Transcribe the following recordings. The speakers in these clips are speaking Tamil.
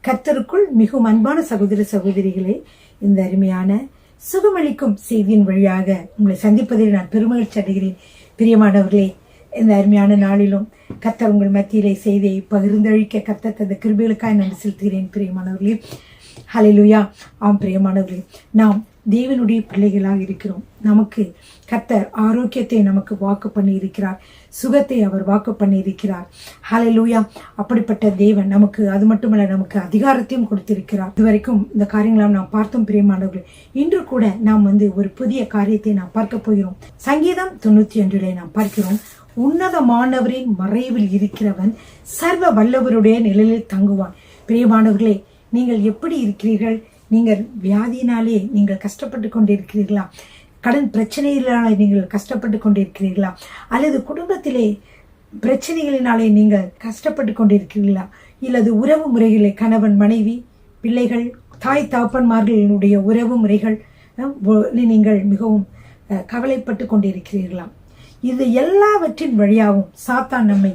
கர்த்தருக்குள் மிகவும் அன்பான சகோதர சகோதரிகளே, இந்த அருமையான சுகமளிக்கும் செய்தியின் வழியாக உங்களை சந்திப்பதில் நான் பெருமகிழ்ச்சி அடைகிறேன். பிரியமானவர்களே, இந்த அருமையான நாளிலும் கர்த்தர் உங்கள் மத்தியிலே செய்தியை பகிர்ந்தளிக்க கர்த்தர் தந்த கிருபைகளுக்காக நன்றி செலுத்துகிறேன். பிரியமானவர்களே, ஹல்லேலூயா. ஆம் பிரியமானவர்களே, நாம் தேவனுடைய பிள்ளைகளாக இருக்கிறோம். நமக்கு கர்த்தர் ஆரோக்கியத்தை நமக்கு வாக்கு பண்ணி இருக்கிறார், சுகத்தை அவர் வாக்கு பண்ணி இருக்கிறார். ஹல்லேலூயா. அப்படிப்பட்ட தேவன் நமக்கு அது மட்டுமல்ல, நமக்கு அதிகாரத்தையும் கொடுத்திருக்கிறார். இதுவரைக்கும் இந்த காரியங்களாம் நாம் பார்த்தோம். பிரியமானவர்களே, இன்று கூட நாம் ஒரு புதிய காரியத்தை நாம் பார்க்க போகிறோம். சங்கீதம் 91 நாம் பார்க்கிறோம். உன்னதமானவரின் மறைவில் இருக்கிறவன் சர்வ வல்லவருடைய நிழலில் தங்குவான். பிரியமானவர்களே, நீங்கள் எப்படி இருக்கிறீர்கள்? நீங்கள் வியாதியினாலே நீங்கள் கஷ்டப்பட்டு கொண்டிருக்கிறீர்களா? கடன் பிரச்சனையினாலே நீங்கள் கஷ்டப்பட்டு கொண்டிருக்கிறீர்களா? அல்லது குடும்பத்திலே பிரச்சனைகளினாலே நீங்கள் கஷ்டப்பட்டு கொண்டிருக்கிறீர்களா? இல்லது உறவு முறைகளே, கணவன் மனைவி, பிள்ளைகள், தாய் தகப்பன்மார்களுடைய உறவு முறைகள் நீங்கள் மிகவும் கவலைப்பட்டு கொண்டிருக்கிறீர்களா? இது எல்லாவற்றின் வழியாகவும் சாத்தான் நம்மை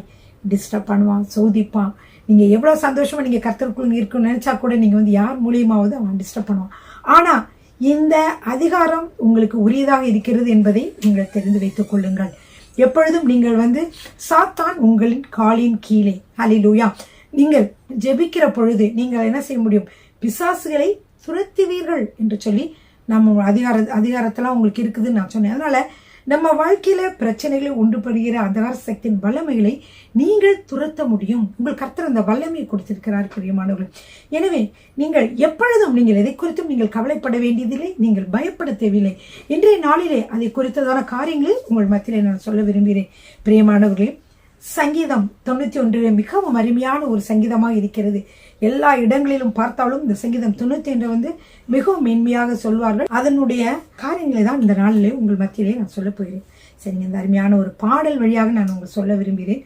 டிஸ்டர்ப் பண்ணுவான், சோதிப்பான். நீங்க எவ்வளவு சந்தோஷமா நீங்க கர்த்தருக்குள் இருக்கணும்னு நினைச்சா கூட நீங்க யார் மூலியமாவது அவன் டிஸ்டர்ப் பண்ணுவான். ஆனா இந்த அதிகாரம் உங்களுக்கு உரியதாக இருக்கிறது என்பதை நீங்கள் தெரிந்து வைத்துக் கொள்ளுங்கள். எப்பொழுதும் நீங்கள் சாத்தான் உங்களின் காலின் கீழே. ஹல்லேலூயா. நீங்கள் ஜெபிக்கிற பொழுது நீங்கள் என்ன செய்ய முடியும்? பிசாசுகளை துரத்துவீர்கள் என்று சொல்லி நம்ம அதிகாரத்தெல்லாம் உங்களுக்கு இருக்குதுன்னு நான் சொன்னேன். அதனால நம்ம வாழ்க்கையில பிரச்சனைகளை உண்டு பண்ணுகிற அதிகார சக்தியின் வல்லமைகளை நீங்கள் துரத்த முடியும். உங்கள் கர்த்தர் அந்த வல்லமையை கொடுத்திருக்கிறார். பிரியமானவர்கள், எனவே நீங்கள் எப்பொழுதும் நீங்கள் எதை குறித்தும் நீங்கள் கவலைப்பட வேண்டியதில்லை, நீங்கள் பயப்பட தேவையில்லை. இன்றைய நாளிலே அதை குறித்ததான காரியங்களை உங்கள் மத்தியிலே நான் சொல்ல விரும்புகிறேன். பிரியமானவர்களே, சங்கீதம் 91 மிகவும் அருமையான ஒரு சங்கீதமாக இருக்கிறது. எல்லா இடங்களிலும் பார்த்தாலும் இந்த சங்கீதம் 91 மிகவும் மென்மையாக சொல்வார்கள். அதனுடைய காரியங்களை தான் இந்த நாளிலே உங்கள் மத்தியிலே நான் சொல்ல போகிறேன். சரிங்க, இந்த அருமையான ஒரு பாடல் வழியாக நான் உங்களுக்கு சொல்ல விரும்புகிறேன்.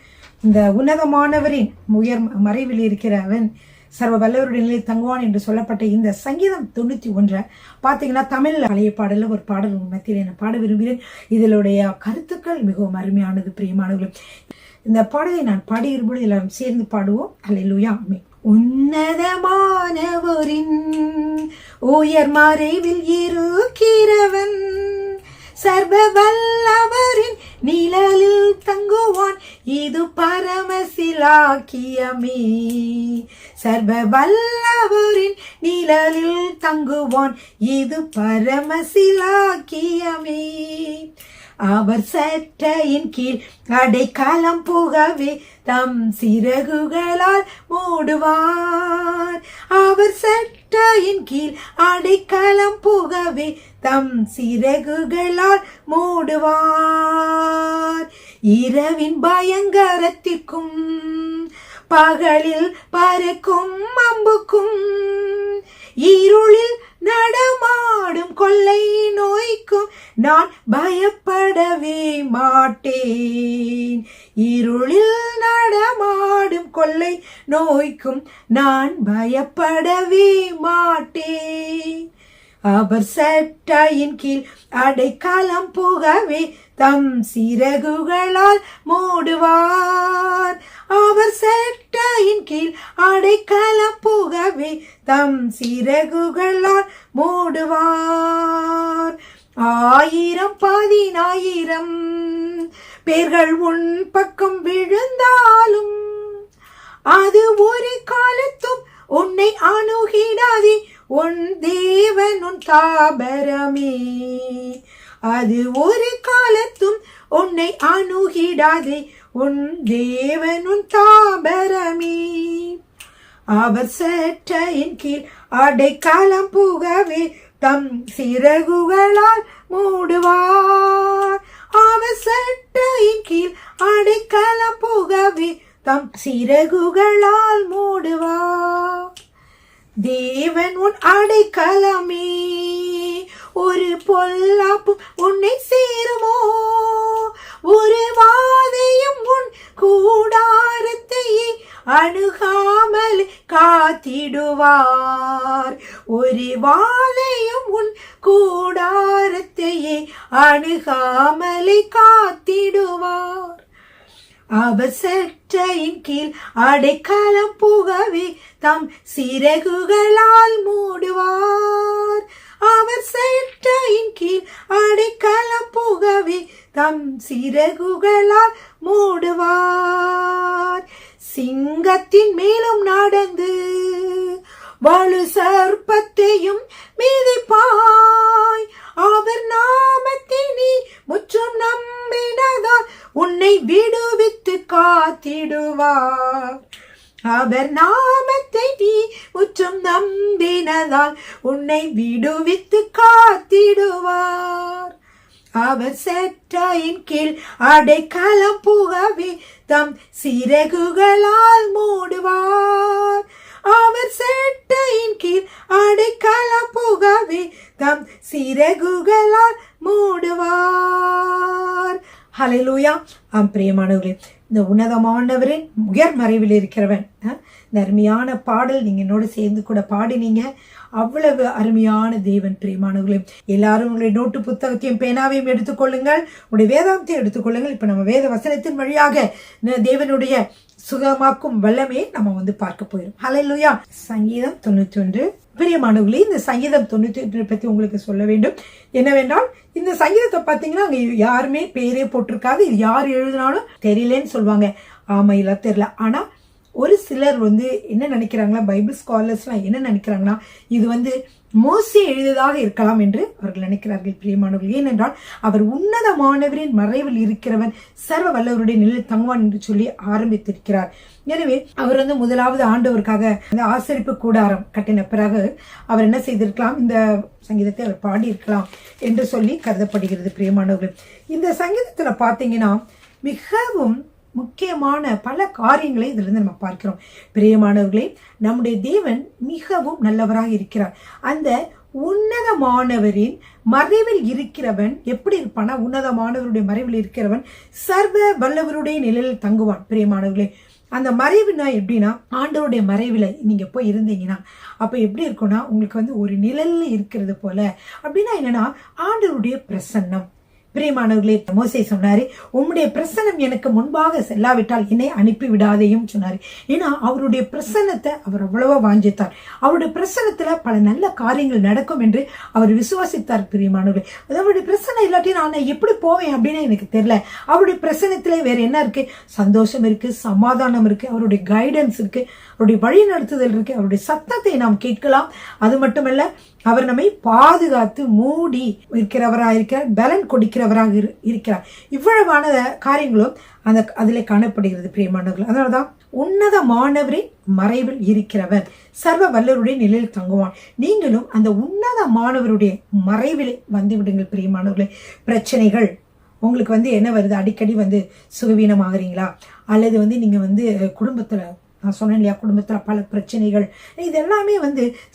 இந்த உன்னதமானவரின் உயர் மறைவில் இருக்கிறவன் சர்வ வல்லவருடைய நிலையில் தங்குவான் என்று சொல்லப்பட்ட இந்த சங்கீதம் 91 பார்த்தீங்கன்னா தமிழ்ல பழைய பாடல ஒரு பாடல் உங்கள் மத்தியிலே நான் பாட விரும்புகிறேன். இதனுடைய கருத்துக்கள் மிகவும் அருமையானது. பிரியமானவர்கள், இந்த பாடலை நான் பாடியிருப்போது எல்லாரும் சேர்ந்து பாடுவோம். அல்லேலூயா. ஆமென். உன்னதமானவரின் உயர் மறைவில் இருக்கிறவன் சர்வ வல்லவரின் நிழலில் தங்குவான், இது பரமசிலாக்கியமே. சர்வ வல்லவரின் நிழலில் தங்குவான், இது பரமசிலாக்கியமே. அவர் சட்டையின் கீழ் அடைக்கலம் புகவே தம் சிறகுகளால் மூடுவார். அவர் சட்டையின் கீழ் அடைக்கலம் புகவே தம் சிறகுகளால் மூடுவார். இரவின் பயங்கரத்திற்கும் பகலில் பறக்கும் அம்புக்கும் இருளில் நடமாடும் கொள்ளை நோய்க்கும் நான் பயப்படவே மாட்டேன். இருளில் நடமாடும் கொள்ளை நோய்க்கும் நான் பயப்படவே மாட்டேன். அவர் சட்டையின் கீழ் அடைக்கலம் புகவே தம் சிறகுகளால் மூடுவார். அவர் சட்டையின் கீழ் அடைக்கலம் புகவே தம் சிறகுகளால் மூடுவார். 1000 பேர்கள் உன் பக்கம் விழுந்தாலும் அது ஒரு காலத்தும் உன்னை அணுகிடாதே. உன் தேவன் உன் தாபரமே. அது ஒரு காலத்தும் உன்னை அணுகிடாதே. உன் தேவன் உன் தாபரமே. அவர் சட்டையின் கீழ் அடைக்கலம் புகவே தம் சிறகுகளால் மூடுவார். அவர் சட்டையின் கீழ் அடைக்கலம் புகவே தம் சிறகுகளால் மூடுவார். தேவன் உன் அடைக்கலமே, ஒரு பொல்லாப்பு உன்னை சேருமோ? ஒரு வாதையும் உன் கூடாரத்தையே அணுகாமல் காத்திடுவார். ஒரு வாதையும் உன் கூடாரத்தையே அணுகாமலை காத்திடுவார். அவர் செட்டையின் கீழ் அடைக்கலம் புகவே தம் சிறகுகளால் மூடுவார். அவர் செட்டையின் கீழ் அடைக்கலம் புகவே தம் சிறகுகளால் மூடுவார். சிங்கத்தின் மேலும் நடந்து வலு சர்ப்பத்தையும் மிதிப்பாய். அவர் நாமத்தை நீ முற்றும் நம்பினதால் உன்னை விடுவித்து காத்திடுவார். அவர் நாமத்தை நீ முற்றும் நம்பினதால் உன்னை விடுவித்து காத்திடுவார். அவர் செட்டையின் கீழ் அடைக்கலம் புகவே தம் சிறகுகளால் மூடுவார். அவர் செட்டையின் கீழ் அடைக்கலம் புகவே தம் சிறகுகளால் மூடுவார். ஹல்லேலூயா. பிரியமானவர்களே, இந்த உன்னதமானவரின் உயர் மறைவில் இருக்கிறவன், இந்த அருமையான பாடல் நீங்க என்னோட சேர்ந்து கூட பாடினீங்க. அவ்வளவு அருமையான தேவன். பிரியமானவர்களே, எல்லாரும் உங்களுடைய நோட்டு புத்தகத்தையும் பேனாவையும் எடுத்துக்கொள்ளுங்கள், உங்களுடைய வேதாந்தத்தையும் எடுத்துக்கொள்ளுங்கள். இப்ப நம்ம வேத வசனத்தின் வழியாக தேவனுடைய சுகமாக்கும் வல்லமே நம்ம பார்க்க போயிடும். ஹல்லேலூயா. சங்கீதம் 91. பிரியமானவர்களே, இந்த சங்கீதம் 91 பத்தி உங்களுக்கு சொல்ல வேண்டும். என்னவென்றால், இந்த சங்கீதத்தை பார்த்தீங்கன்னா அங்க யாருமே பேரே போட்டிருக்காது. இது யார் எழுதினாலும் தெரியலன்னு சொல்லுவாங்க. ஆமா, இல்ல தெரியல. ஆனா ஒரு சிலர் என்ன நினைக்கிறாங்களா, பைபிள் ஸ்காலர்ஸ்லாம் என்ன நினைக்கிறாங்கன்னா, இது மோசே எழுதியதாக இருக்கலாம் என்று அவர்கள் நினைக்கிறார்கள். பிரியமானவர்கள், ஏனென்றால் அவர் உன்னதமானவரின் மறைவில் இருக்கிறவன், சர்வ வல்லவருடைய நிலையில் தங்குவான் என்று சொல்லி ஆரம்பித்திருக்கிறார். எனவே அவர் முதலாவது ஆண்டவருக்காக அந்த ஆசரிப்பு கூடாரம் கட்டின பிறகு அவர் என்ன செய்திருக்கலாம், இந்த சங்கீதத்தை அவர் பாடியிருக்கலாம் என்று சொல்லி கருதப்படுகிறது. பிரியமானவர்கள், இந்த சங்கீதத்துல பாத்தீங்கன்னா மிகவும் முக்கியமான பல காரியங்களை இதுல இருந்து நம்ம பார்க்கிறோம். பிரியமானவர்களே, நம்முடைய தேவன் மிகவும் நல்லவராக இருக்கிறார். அந்த உன்னதமானவரின் மறைவில் இருக்கிறவன் எப்படி இருப்பானா, உன்னதமானவருடைய மறைவில் இருக்கிறவன் சர்வ வல்லவருடைய நிலையில் தங்குவான். பிரியமானவர்களே, அந்த மறைவுனா எப்படின்னா, ஆண்டவருடைய மறைவில் நீங்க போய் இருந்தீங்கன்னா அப்ப எப்படி இருக்கும்னா, உங்களுக்கு ஒரு நிழல்ல இருக்கிறது போல. அப்படின்னா என்னன்னா, ஆண்டவருடைய பிரசன்னம். பிரியமானவர்களே, மோசே சொன்னாரு, உம்முடைய பிரசன்னம் எனக்கு முன்பாக செல்லாவிட்டால் என்னை அனுப்பி விடாதேயும் சொன்னாரு. ஏன்னா அவருடைய பிரசன்னத்தை அவர் அவ்வளவா வாஞ்சித்தார். அவருடைய பிரசன்னத்துல பல நல்ல காரியங்கள் நடக்கும் என்று அவர் விசுவாசித்தார். பிரியமானவர்களே, அவருடைய பிரசன்னம் இல்லாட்டி நான் எப்படி போவேன் அப்படின்னு எனக்கு தெரியல. அவருடைய பிரசன்னத்திலே வேற என்ன இருக்கு? சந்தோஷம் இருக்கு, சமாதானம் இருக்கு, அவருடைய கைடன்ஸ் இருக்கு, அவருடைய வழி நடத்துதல் இருக்கு, அவருடைய சத்தத்தை நாம் கேட்கலாம். அது மட்டுமல்ல, அவர் நம்மை பாதுகாத்து மூடி இருக்கிறவராக இருக்கிறார், பலன் கொடுக்கிறவராக இருக்கிறார். இவ்வளவான காரியங்களும் அதிலே காணப்படுகிறது. பிரியமானவர்கள், அதனாலதான் உன்னதமானவரின் மறைவில் இருக்கிறவர் சர்வ வல்லவருடைய நிலையில் தங்குவான். நீங்களும் அந்த உன்னதமானவருடைய மறைவில் வந்து விடுங்கள். பிரியமானவர்களே, பிரச்சனைகள் உங்களுக்கு என்ன வருது? அடிக்கடி சுகவீனமாகறீங்களா? அல்லது நீங்க குடும்பத்துல, நான் சொன்னேன் இல்லையா, குடும்பத்துல பல பிரச்சனைகள், இது எல்லாமே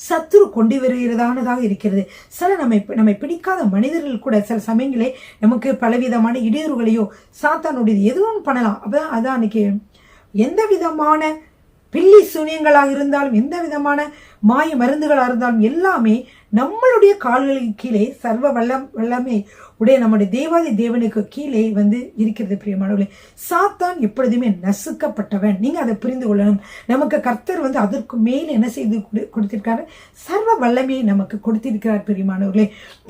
சத்துரு கொண்டு வருகிறதானதாக இருக்கிறது. சில நம்மை பிடிக்காத மனிதர்கள் கூட சில சமயங்களே நமக்கு பலவிதமான இடையூறுகளையோ சாத்தானுடைய எதுவும் பண்ணலாம். அதான் அன்னைக்கு எந்த விதமான பில்லி சூனியங்களாக இருந்தாலும், எந்த விதமான மாய மருந்துகளாக இருந்தாலும் எல்லாமே நம்மளுடைய கால்களுக்கு கீழே சர்வ வல்லமை உடைய நம்முடைய தேவாதி தேவனுக்கு கீழே இருக்கிறது. பிரியமானவர்களே, சாத்தான் எப்பொழுதுமே நசுக்கப்பட்டவன். நீங்க அதை புரிந்து கொள்ளணும். நமக்கு கர்த்தர் அதற்கு மேல் என்ன செய்து கொடுத்திருக்காரு? சர்வ வல்லமையை நமக்கு கொடுத்திருக்கிறார். பிரியமானவர்களே,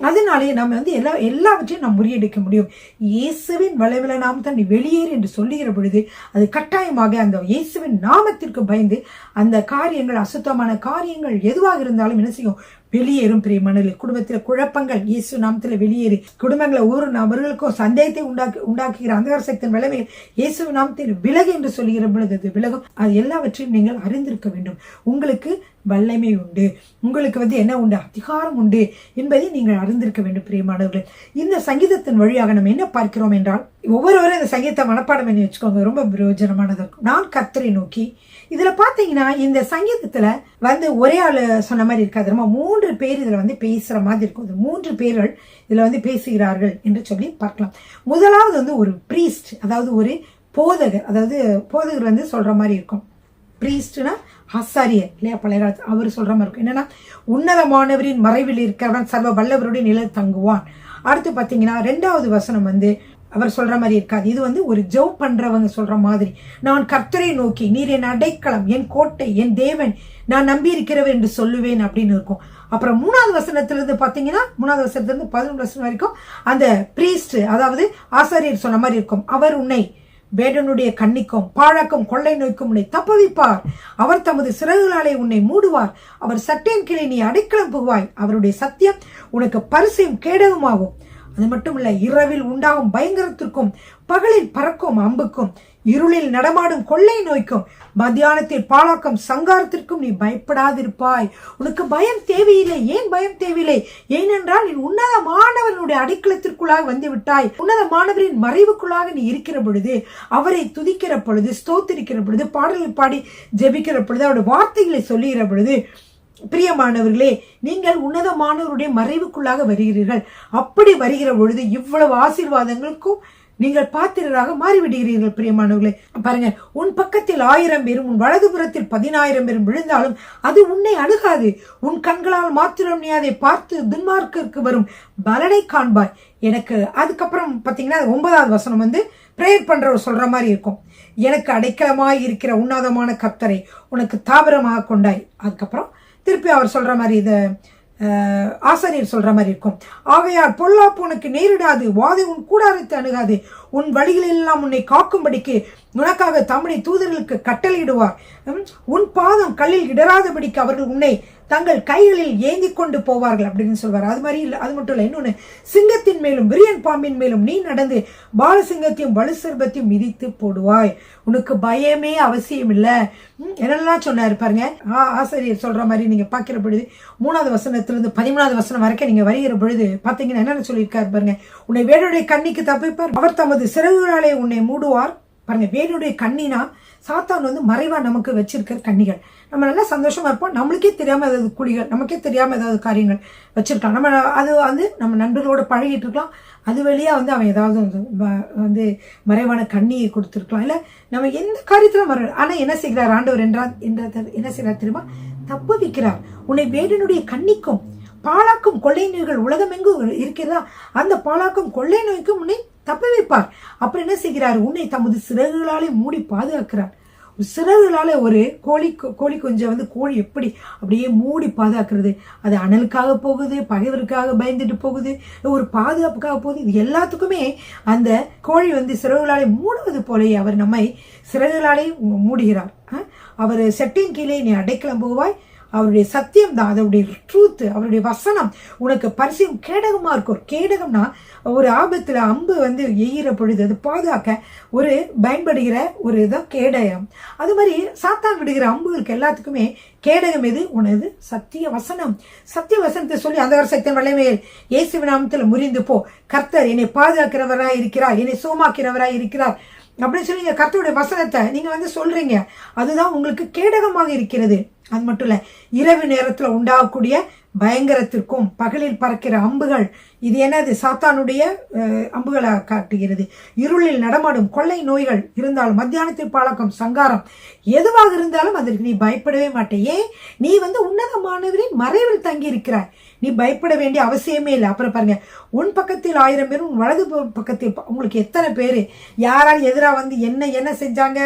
அதனாலே நம்ம எல்லாவற்றையும் நாம் முறியடிக்க முடியும். இயேசுவின் வல்லமையில நாம் தான் வெளியேறு என்று சொல்லுகிற பொழுது அது கட்டாயமாக அந்த இயேசுவின் நாமத்திற்கு பயந்து அந்த காரியங்கள், அசுத்தமான காரியங்கள் எதுவாக இருந்தாலும் என்ன செய்யும்? வெளியேறும். பிரியமானவர்களே, குடும்பத்துல குழப்பங்கள் இயேசு நாமத்துல வெளியேறி, குடும்பங்களை ஒரு நபர்களுக்கும் சந்தேகத்தை உண்டாக்குகிற அந்தகார சக்தியின் வல்லமை இயேசு நாமத்தில் விலகு என்று சொல்லுகிற பொழுது அது விலகும். அது எல்லாவற்றையும் நீங்கள் அறிந்திருக்க வேண்டும். உங்களுக்கு வல்லமை உண்டு, உங்களுக்கு என்ன உண்டு? அதிகாரம் உண்டு என்பதை நீங்கள் அறிந்திருக்க வேண்டும். பிரியமானவர்களே, இந்த சங்கீதத்தின் வழியாக நம்ம என்ன பார்க்கிறோம் என்றால், ஒவ்வொருவரும் இந்த சங்கீதத்தை மனப்பாடம் பண்ணி வச்சுக்கோங்க, ரொம்ப பிரயோஜனமானது இருக்கும். நான் கர்த்தரை நோக்கி, இதுல பாத்தீங்கன்னா இந்த சங்கீதத்துல ஒரே ஆளு சொன்ன மாதிரி இருக்காது. 3 பேர் இதுல பேசுற மாதிரி இருக்கும். 3 பேர்கள் இதுல பேசுகிறார்கள் என்று சொல்லி பார்க்கலாம். முதலாவது ஒரு பிரீஸ்ட், அதாவது ஒரு போதகர், அதாவது போதகர் சொல்ற மாதிரி இருக்கும். பிரீஸ்ட்னா ஆசாரியர் இல்லையா, பழைய காலத்து அவர் சொல்ற மாதிரி இருக்கும். என்னன்னா, உன்னதமானவரின் மறைவில் இருக்கிறவன் சர்வ வல்லவருடைய நிலை தங்குவான். அடுத்து பாத்தீங்கன்னா 2வது வசனம் அவர் சொல்ற மாதிரி இருக்காது. இது வந்து ஒரு ஜெபம் பண்றவங்க சொல்ற மாதிரி, நான் கர்த்தரை நோக்கி நீர் என் அடைக்கலம், என் கோட்டை, என் தேவன், நான் நம்பி இருக்கிறவர் என்று சொல்லுவேன் அப்படின்னு இருக்கும். அப்புறம் 3வது வசனத்திலிருந்து பாத்தீங்கன்னா 3வது வசனத்திலிருந்து 11 வசனம் வரைக்கும் அந்த பிரீஸ்ட், அதாவது ஆசாரியர் சொன்ன மாதிரி இருக்கும். அவர் உன்னை வேடனுடைய கண்ணிக்கும் பாழாக்கும் கொள்ளை நோய்க்கும் உன்னை தப்புவிப்பார். அவர் தமது சிறகுகளாலே உன்னை மூடுவார். அவர் சட்டையின் கீழே நீ அடைக்கலம் புகுவாய். அவருடைய சத்தியம் உனக்கு பரிசையும் கேடகமாகும். அது மட்டும் இல்ல, இரவில் உண்டாகும் பயங்கரத்திற்கும் பகலில் பறக்கும் அம்புக்கும் இருளில் நடமாடும் கொள்ளை நோய்க்கும் மத்தியானத்தில் பாழாக்கும் சங்காரத்திற்கும் நீ பயப்படாதிருப்பாய். உனக்கு பயம் தேவையில்லை. ஏன் பயம் தேவையில்லை? ஏனென்றால் நீ உன்னதமானவனுடைய அடைக்கலத்திற்குள்ளாக வந்து விட்டாய். உன்னதமானவரின் மறைவுக்குள்ளாக நீ இருக்கிற பொழுது, அவரை துதிக்கிற பொழுது, ஸ்தோத்திரிக்கிற பொழுது, பாடல்கள் பாடி ஜெபிக்கிற பொழுது, அவருடைய வார்த்தைகளை சொல்லுகிற பொழுது, பிரியமானவர்களே, நீங்கள் உன்னதமானவருடைய மறைவுக்குள்ளாக வருகிறீர்கள். அப்படி வருகிற பொழுது இவ்வளவு ஆசீர்வாதங்களுக்கும் நீங்கள் பாத்திரராக மாறிவிடுகிறீர்கள். பிரியமானவர்களே, பாருங்க, உன் பக்கத்தில் 1000 பேரும் உன் வலதுபுறத்தில் 10,000 பேரும் விழுந்தாலும் அது உன்னை அணுகாது. உன் கண்களால் மாத்திரம் நீ அதை பார்த்து துன்மார்க்கருக்கு வரும் பலனை காண்பாய். எனக்கு அதுக்கப்புறம் பாத்தீங்கன்னா 9வது வசனம் வந்து பிரேயர் பண்றவர் சொல்ற மாதிரி இருக்கும். எனக்கு அடைக்கலமாய் இருக்கிற உன்னதமான கர்த்தரை உனக்கு தாபரமாக கொண்டாய். அதுக்கப்புறம் திருப்பி அவர் சொல்ற மாதிரி இத ஆசாரியர் சொல்ற மாதிரி இருக்கும். ஆகையால் பொல்லாப்பு உனக்கு நேரிடாது, வாதை உன் கூடாரத்தை அணுகாது. உன் வழிகளில் எல்லாம் உன்னை காக்கும்படிக்கு உனக்காக தம்முடைய தூதர்களுக்கு கட்டளையிடுவார். உன் பாதம் கல்லில் இடராதபடிக்கு அவர்கள் உன்னை தங்கள் கைகளில் ஏந்தி கொண்டு போவார்கள் அப்படின்னு சொல்வார். அது மாதிரி இல்லை, அது மட்டும் இல்லை, இன்னொன்னு, சிங்கத்தின் மேலும் விரியன் பாம்பின் மேலும் நீ நடந்து பாலசிங்கத்தையும் வலுசர்பத்தையும் மிதித்து போடுவாய். உனக்கு பயமே அவசியம் இல்லை. என்னெல்லாம் சொன்னாரு பாருங்க. ஆசிரியர் சொல்ற மாதிரி நீங்க பாக்கிற பொழுது 3வது வசனத்திலிருந்து 13வது வசனம் வரைக்கும் நீங்க வருகிற பொழுது பாத்தீங்கன்னா என்னென்ன சொல்லியிருக்காரு பாருங்க. உன்னை வேடுடைய கண்ணிக்கு தப்பிப்பார், அவர் தமது சிறகுகளாலே உன்னை மூடுவார். பாருங்க, வேடுடைய கண்ணினா சாத்தான் வந்து மறைவா நமக்கு வச்சிருக்கிற கண்ணிகள். நம்ம நல்லா சந்தோஷமா இருப்போம், நம்மளுக்கே தெரியாம ஏதாவது குழிகள், நமக்கே தெரியாம ஏதாவது காரியங்கள் வச்சிருக்கலாம். நம்ம அது வந்து நம்ம நண்பர்களோட பழகிட்டு இருக்கலாம், அது வழியா வந்து அவன் ஏதாவது வந்து மறைவான கண்ணியை கொடுத்துருக்கலாம், இல்ல நம்ம எந்த காரியத்திலும் வர. ஆனா என்ன செய்கிறார் ஆண்டவர் என்ன செய்கிறார் தெரியுமா? தப்பு வைக்கிறார். உன்னை வேடனுடைய கண்ணிக்கும் பாழாக்கும் கொள்ளை நோய்கள் உலகம் எங்கும் இருக்கிறதா, அந்த பாழாக்கும் கொள்ளை நோய்க்கும் உன்னை தப்பி வைப்பார். அப்புறம் என்ன செய்கிறார்? உன்னை தமது சிறகுகளாலே மூடி பாதுகாக்கிறார். சிறகுகளால ஒரு கோழி குஞ்சை வந்து கோழி எப்படி அப்படியே மூடி பாதுகாக்கிறது, அது அனலுக்காக போகுது, பகைவருக்காக பயந்துட்டு போகுது, ஒரு பாதுகாப்புக்காக போகுது. இது எல்லாத்துக்குமே அந்த கோழி வந்து சிறகுகளாலே மூடுவது போலே அவர் நம்மை சிறகுகளாலே மூடுகிறார். அவர் செட்டின் கீழே நீ அடைக்கலம் போவாய். அவருடைய சத்தியம் தான், அதனுடைய ட்ரூத், அவருடைய வசனம் உனக்கு பரிசையும் கேடகமா இருக்கும். கேடகம்னா ஒரு ஆபத்துல அம்பு வந்து எய்கிற பொழுது அது பாதுகாக்க ஒரு பயன்படுகிற ஒரு இதான் கேடகம். அது மாதிரி சாத்தான் விடுகிற அம்புகளுக்கு எல்லாத்துக்குமே கேடகம் எது? உனது சத்திய வசனம். சத்திய வசனத்தை சொல்லி அந்த வருஷத்தின் வல்லமையில் இயேசுவின் நாமத்தில் முறிந்து போ, கர்த்தர் என்னை பாதுகாக்கிறவராய் இருக்கிறார், என்னை சோமாக்கிறவராய் இருக்கிறார் அப்படின்னு சொல்லி நீங்க கர்த்தருடைய வசனத்தை நீங்க வந்து சொல்றீங்க. அதுதான் உங்களுக்கு கேடகமாக இருக்கிறது. அது மட்டும் இல்ல, இரவு நேரத்துல உண்டாகக்கூடிய பயங்கரத்திற்கும் பகலில் பறக்கிற அம்புகள், இது என்னது? சாத்தானுடைய அம்புகளை காட்டுகிறது. இருளில் நடமாடும் கொள்ளை நோய்கள் இருந்தாலும், மத்தியானத்தில் பழக்கம் சங்காரம், எதுவாக இருந்தாலும் அதற்கு நீ பயப்படவே மாட்டே. ஏன்? நீ வந்து உன்னதமானவரின் மறைவில் தங்கி இருக்கிறாய், நீ பயப்பட வேண்டிய அவசியமே இல்லை. அப்புறம் பாருங்க, உன் பக்கத்தில் 1000 பேரும் உன் வலது பக்கத்தில் உங்களுக்கு எத்தனை பேரு யாரால் எதிராக வந்து என்ன செஞ்சாங்க,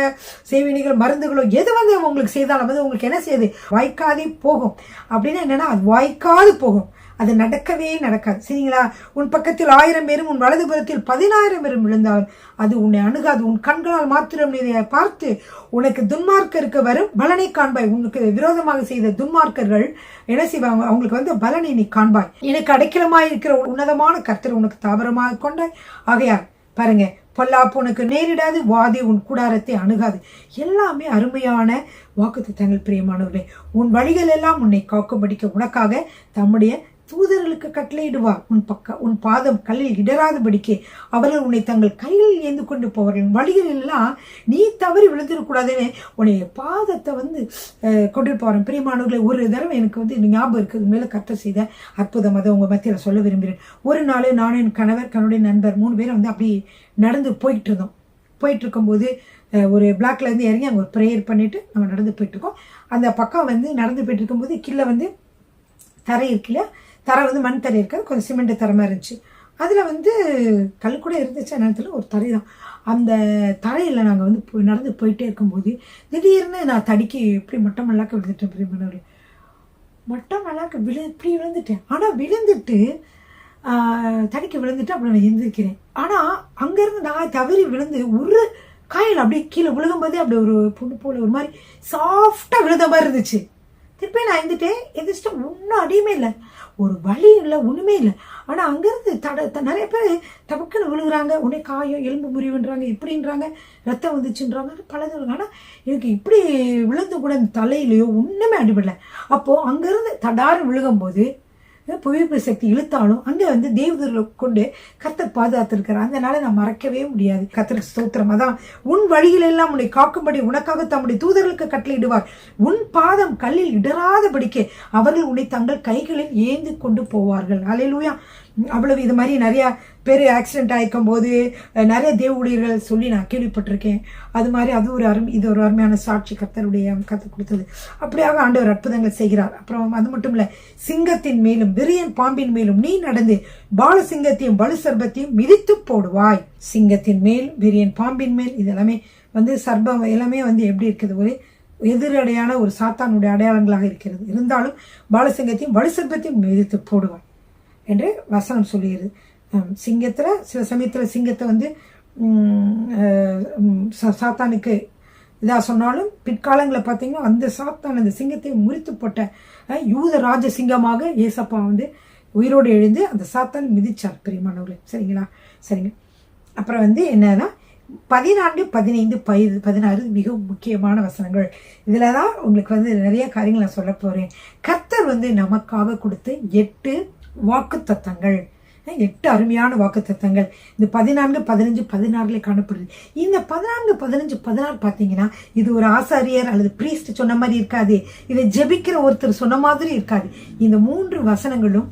செய்வினைகள் மருந்துகளோ எது வந்து உங்களுக்கு செய்தாலும் வந்து உங்களுக்கு என்ன செய்யுது? வாய்க்காதே போகும். அப்படின்னா என்னன்னா, அது வாய்க்காது போகும், அது நடக்கவே நடக்காது. சரிங்களா? உன் பக்கத்தில் 1000 பேரும் உன் வலதுபுறத்தில் 10,000 பேரும் விழுந்தாலும் அது உன்னை அணுகாது. உன் கண்களால் மாத்திரம் நீ பார்த்து உனக்கு துன்மார்க்கருக்கு வரும் பலனை காண்பாய். உனக்கு விரோதமாக செய்த துன்மார்க்கர்கள் என்ன செய்வாங்க? அவங்களுக்கு வந்து பலனை நீ காண்பாய். எனக்கு அடைக்கலமாய் இருக்கிற உன்னதமான கர்த்தர் உனக்கு தாபரமாக கொண்டாய். ஆகையால் பாருங்க, பொல்லாப்பு உனக்கு நேரிடாது, வாதி உன் கூடாரத்தை அணுகாது. எல்லாமே அருமையான வாக்குத்தத்தங்கள். பிரியமானவர்களே, உன் வழிகள் எல்லாம் உன்னை காக்கும்படிக்க உனக்காக தம்முடைய தூதர்களுக்கு கட்டளையிடுவார். உன் பாதம் கல்லில் இடராதபடிக்கு அவர்கள் உன்னை தங்கள் கைகளில் ஏந்து கொண்டு போவார்கள். வழிகள் எல்லாம் நீ தவறி விழுந்துடக்கூடாதுன்னு உன்னைய பாதத்தை வந்து கொண்டு போறேன். பிரியமானவர்களை, ஒரு தடவை எனக்கு வந்து ஞாபகம் இருக்குது, மேல கர்த்தர் செய்த அற்புதம், அதை உங்க மத்தியில சொல்ல விரும்புகிறேன். ஒரு நாள் நான், என் கணவர், கண்ணுடைய நண்பர் 3 பேரும் வந்து அப்படி நடந்து போயிட்டு இருந்தோம். போயிட்டு இருக்கும்போது ஒரு பிளாக்ல இருந்து இறங்கி அங்கே ஒரு ப்ரேயர் பண்ணிட்டு நம்ம நடந்து போயிட்டு இருக்கோம். அந்த பக்கம் வந்து நடந்து போயிட்டு இருக்கும்போது கீழே வந்து தரை இருக்குல்ல, தரை வந்து மண் தரை இருக்காது, கொஞ்சம் சிமெண்ட் தரமா இருந்துச்சு. அதில் வந்து கல் கூட இருந்துச்சு நேரத்தில் ஒரு தரை தான். அந்த தரையில் நாங்கள் வந்து நடந்து போயிட்டே இருக்கும்போது திடீர்னு நான் தடிக்கி இப்படி மொட்டை மல்லாக்க விழுந்துட்டேன். பிரியமானவர்களே, மொட்டை மல்லாக்க இப்படி விழுந்துட்டேன். ஆனால் விழுந்துட்டு தடிக்கி விழுந்துட்டு அப்புறம் நான் எழுந்திருக்கிறேன். ஆனால் அங்கேருந்து நான் தவறி விழுந்து ஒரு காயில் அப்படியே கீழே விழுகும்போதே அப்படி ஒரு பொண்ணு போல ஒரு மாதிரி சாஃப்டாக விழுந்த மாதிரி இருந்துச்சு. திருப்பி நான் எந்திரிச்சிட்டு ஒன்றும் அடியுமே இல்லை, ஒரு வலி இல்லை, ஒன்றுமே இல்லை. ஆனால் அங்கேருந்து நிறைய பேர் டபக்குன்னு விழுகுறாங்க, உடனே காயம், எலும்பு முறிவுன்றாங்க, இப்படின்றாங்க, ரத்தம் வந்துச்சுன்றாங்க, பலது. ஆனால் எனக்கு இப்படி விழுந்து கூட இந்த தலையிலையோ ஒன்றுமே அடிபடலை. அப்போது அங்கேருந்து தடாறு விழுகும்போது புவிப்பு சக்தி இழுத்தாலும் அங்கே வந்து தேவதூர்களை கொண்டு கர்த்தர் பாதுகாத்திருக்கிறார். அதனால நான் மறக்கவே முடியாது. கர்த்தருக்கு ஸ்தோத்திரம். அதான் உன் வழியில் எல்லாம் உன்னை காக்கும்படி உனக்காக தம்முடைய தூதர்களுக்கு கட்டளையிடுவார், உன் பாதம் கல்லில் இடராதபடிக்கு அவர்கள் உன்னை தங்கள் கைகளில் ஏந்தி கொண்டு போவார்கள். அல்லேலூயா. அவ்வளவு இது மாதிரி நிறைய பேர் ஆக்சிடென்ட் ஆகிக்கும் போது நிறைய தேவ ஊழியர்கள் சொல்லி நான் கேள்விப்பட்டிருக்கேன். அது மாதிரி இது ஒரு அருமையான சாட்சி கர்த்தர் கொடுத்தது. அப்படியாக ஆண்டவர் அற்புதங்கள் செய்கிறார். அப்புறம் அது மட்டும் இல்லை, சிங்கத்தின் மேலும் விரியன் பாம்பின் மேலும் நீ நடந்து பால சிங்கத்தையும் பலு சர்பத்தையும் மிதித்து போடுவாய். சிங்கத்தின் மேல், விரியன் பாம்பின் மேல், இது எல்லாமே வந்து சர்பம் எல்லாமே வந்து எப்படி இருக்குது, ஒரு எதிரடையான ஒரு சாத்தானுடைய அடையாளங்களாக இருக்கிறது. இருந்தாலும் பாலசிங்கத்தையும் பலு சர்பத்தையும் மிதித்து போடுவாய் என்று வசனம் சொல்லுகிறது. சிங்கத்தில் சில சமயத்தில் சிங்கத்தை வந்து சாத்தானுக்கு இதாக சொன்னாலும் பிற்காலங்களில் பார்த்தீங்கன்னா அந்த சாத்தான் அந்த சிங்கத்தை முறித்து போட்ட யூத ராஜ சிங்கமாக ஏசப்பா வந்து உயிரோடு எழுந்து அந்த சாத்தான் மிதிச்சார். பிரியமானவர்களே, சரிங்களா? சரிங்க. அப்புறம் வந்து என்னன்னா 14, 15, 16 மிக முக்கியமான வசனங்கள். இதில் தான் உங்களுக்கு வந்து நிறைய காரியங்கள் நான் சொல்ல போகிறேன். கர்த்தர் வந்து நமக்காக கொடுத்து 8 வாக்கு தத்தங்கள், 8 அருமையான வாக்கு தத்தங்கள் இந்த 14, 15, 16 காணப்படுது. இந்த 14, 15, 16 பார்த்தீங்கன்னா இது ஒரு ஆசாரியர் அல்லது பிரீஸ்ட் சொன்ன மாதிரி இருக்காது, இதை ஜெபிக்கிற ஒருத்தர் சொன்ன மாதிரி இருக்காது. இந்த 3 வசனங்களும்